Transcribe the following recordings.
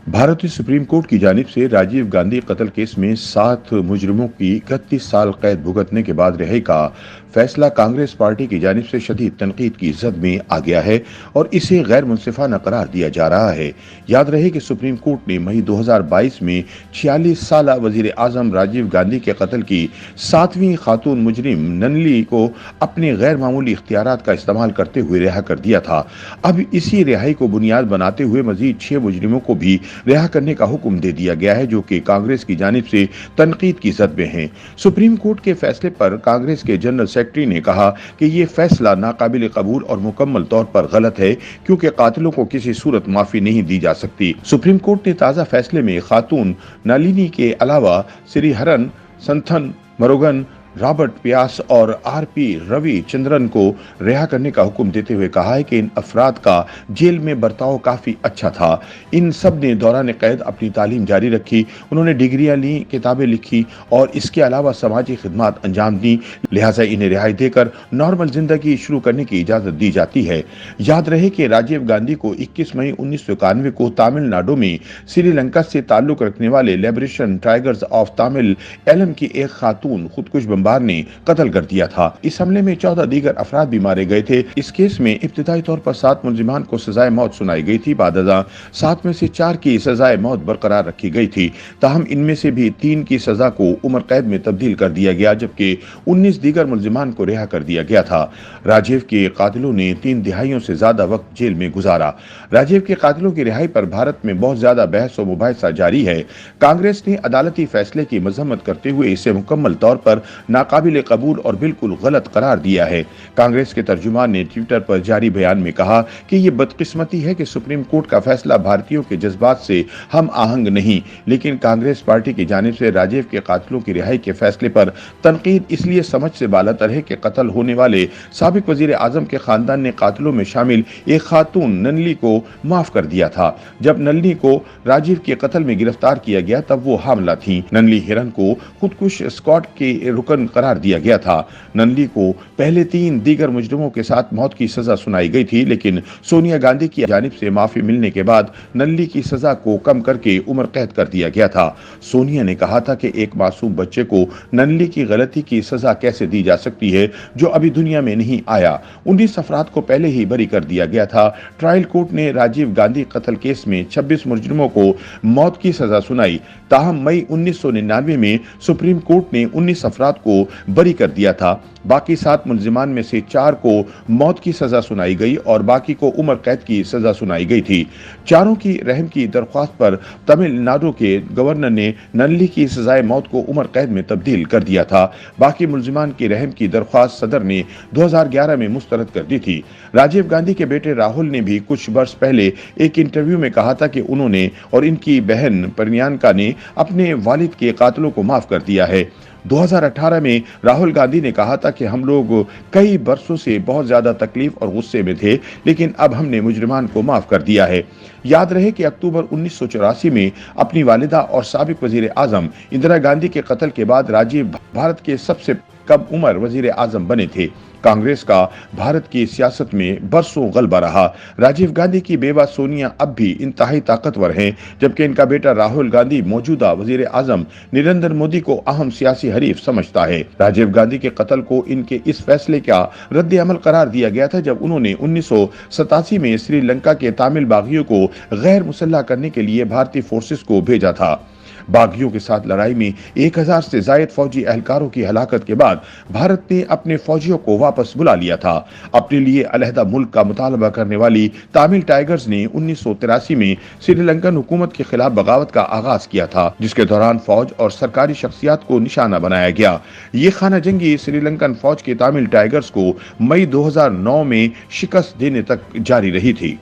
भारतीय supreme court की जानिब से राजीव गांधी कत्ल केस में 7 मुजरिमों की 31 साल कैद भुगतने के बाद रिहाई का फैसला कांग्रेस पार्टी की जानिब से शदीद तनकीद की जद में आ गया है और इसे गैर मुनसिफाना करार दिया जा रहा है। याद रहे कि सुप्रीम कोर्ट ने मई 2022 में 46 साल वजीर आजम राजीव गांधी के कत्ल की 7वीं खातून मुजरिम ननली को अपने गैर मामूली इख्तियारात का इस्तेमाल करते हुए रिहा कर दिया था। अब इसी रिहाई को बुनियाद बनाते हुए मजीद 6 मुजरिमों को भी रिहा करने का हुक्म दे दिया गया है, जो कि कांग्रेस की जानिब से तनकीद की जद में है। सुप्रीम कोर्ट के फैसले पर कांग्रेस के जनरल सेक्रेटरी ने कहा कि ये फैसला नाकाबिल कबूल और मुकम्मल तौर पर गलत है, क्योंकि कातिलों को किसी सूरत माफी नहीं दी जा सकती। सुप्रीम कोर्ट ने ताज़ा फैसले में खातून नलिनी के अलावा श्रीहरन, संथन मरोगन, रॉबर्ट व्यास और आरपी रवि चंद्रन को रिहा करने का हुक्म देते हुए कहा है कि इन अफराद का जेल में बर्ताव काफी अच्छा था। इन सब ने दौरान कैद अपनी तालीम जारी रखी, उन्होंने डिग्रियां ली, किताबें लिखी और इसके अलावा समाजी खिदमत अंजाम दी, लिहाजा इन्हें रिहाई देकर नॉर्मल जिंदगी शुरू करने की इजाजत दी जाती है। याद रहे कि राजीव गांधी को 21 मई 1991 को तमिलनाडु में श्रीलंका से ताल्लुक रखने वाले Liberation Tigers of Tamil Eelam की एक खातून खुदकुश ने कत्ल कर दिया था। इस हमले में 14 दीगर अफराद भी मारे गए थे। इस केस में इब्तिदाई तौर पर 7 मुलजिमान को सजाए मौत सुनाई गई थी। बादअज़ां 7 में से 4 की सजाए मौत बरकरार रखी गई थी। ताहम इनमें से भी 3 की सजा को उम्र कैद में तब्दील कर दिया गया, जबकि 19 दीगर मुलजिमान को रिहा कर दिया गया था। राजीव के कातिलों ने 3 दिहाइयों से ज्यादा वक्त जेल में गुजारा। राजीव के कातिलों की रिहाई पर भारत में बहुत ज्यादा बहस और मुबाहिसा जारी है। कांग्रेस ने अदालती फैसले की मजम्मत करते हुए इसे मुकम्मल तौर पर नाकाबिल कबूल और बिल्कुल गलत करार दिया है। कांग्रेस के तर्जुमान ने ट्विटर पर जारी बयान में कहा कि ये बदकिस्मती है कि सुप्रीम कोर्ट का फैसला भारतीयों के जज्बात से हम आहंग नहीं, लेकिन कांग्रेस पार्टी की जानिब से राजीव के कातिलों की रिहाई के फैसले पर तनकीद इसलिए समझ से बालातर है कि कत्ल होने वाले साबिक वजीर आजम के खानदान ने कातिलों में शामिल एक खातून ननली को माफ कर दिया था। जब ननली को राजीव के कत्ल में गिरफ्तार किया गया तब वो हामला थी। ननली हिरन को खुदकुश स्क्वाड के रुकन करार दिया गया था। ननली को पहले 3 दीगर मुजरिमों के साथ मौत की सजा सुनाई गई थी, लेकिन सोनिया गांधी की जानिब से माफी मिलने के बाद ननली की सजा को कम करके उम्र कैद कर दिया गया था। सोनिया ने कहा था कि एक मासूम बच्चे को ननली की गलती की सजा कैसे दी जा सकती है जो अभी दुनिया में नहीं आया। 19 अफराद को पहले ही बरी कर दिया गया था। ट्रायल कोर्ट ने राजीव गांधी कत्ल केस में 26 मुजरिमों को मौत की सजा सुनाई। ताहम मई 1999 में सुप्रीम कोर्ट ने 19 अफराद को बरी कर दिया था। बाकी 7 मुलजिमान में से 4 को मौत की सजा सुनाई गई और बाकी को उम्र कैद की सजा सुनाई गई थी। चारों की रहम की दरख्वास्त पर तमिलनाडु के गवर्नर ने ननली की सजाए मौत को उम्र कैद में तब्दील कर दिया था। बाकी मुलजिमान की रहम की दरख्वास्त सदर ने 2011 में मुस्तरद कर दी थी। राजीव गांधी के बेटे राहुल ने भी कुछ वर्ष पहले एक इंटरव्यू में कहा था कि उन्होंने और इनकी बहन प्रियंका ने अपने वालिद के कातिलों को माफ कर दिया है। 2018 में राहुल गांधी ने कहा था कि हम लोग कई बरसों से बहुत ज्यादा तकलीफ और गुस्से में थे, लेकिन अब हमने मुजरिमान को माफ कर दिया है। याद रहे कि अक्टूबर 1984 में अपनी वालिदा और साबिक वजीर आजम इंदिरा गांधी के कत्ल के बाद राजीव भारत के सबसे कम उम्र वजीर आजम बने थे। कांग्रेस का भारत की सियासत में बरसों गलबा रहा। राजीव गांधी की बेवा सोनिया अब भी इंतहाई ताकतवर हैं, जबकि इनका बेटा राहुल गांधी मौजूदा वजीर आजम नरेंद्र मोदी को अहम सियासी हरीफ समझता है। राजीव गांधी के कत्ल को इनके इस फैसले का रद्द अमल करार दिया गया था जब उन्होंने 1987 में श्रीलंका के तमिल बागियों को गैर मुसल्लह करने के लिए भारतीय फोर्सेस को भेजा था। बागियों के साथ लड़ाई में 1000 से जायद फौजी एहलकारों की हलाकत के बाद भारत ने अपने फौजियों को वापस बुला लिया था। अपने लिए अलहदा मुल्क का मुतालबा करने वाली तमिल टाइगर्स ने 1983 में श्रीलंकन हुकूमत के खिलाफ बगावत का आगाज किया था, जिसके दौरान फौज और सरकारी शख्सियात को निशाना बनाया गया। ये खाना जंगी श्रीलंकन फौज के तमिल टाइगर्स को मई 2009 में शिकस्त देने तक जारी रही थी।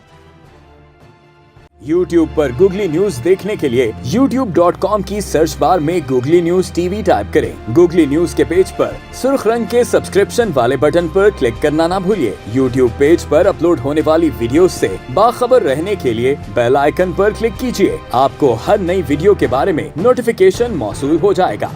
YouTube पर गूगली न्यूज देखने के लिए youtube.com की सर्च बार में गूगली न्यूज टीवी टाइप करें। गूगली न्यूज के पेज पर सुर्ख रंग के सब्सक्रिप्शन वाले बटन पर क्लिक करना ना भूलिए। YouTube पेज पर अपलोड होने वाली वीडियोस से बाखबर रहने के लिए बेल आइकन पर क्लिक कीजिए। आपको हर नई वीडियो के बारे में नोटिफिकेशन मौसूल हो जाएगा।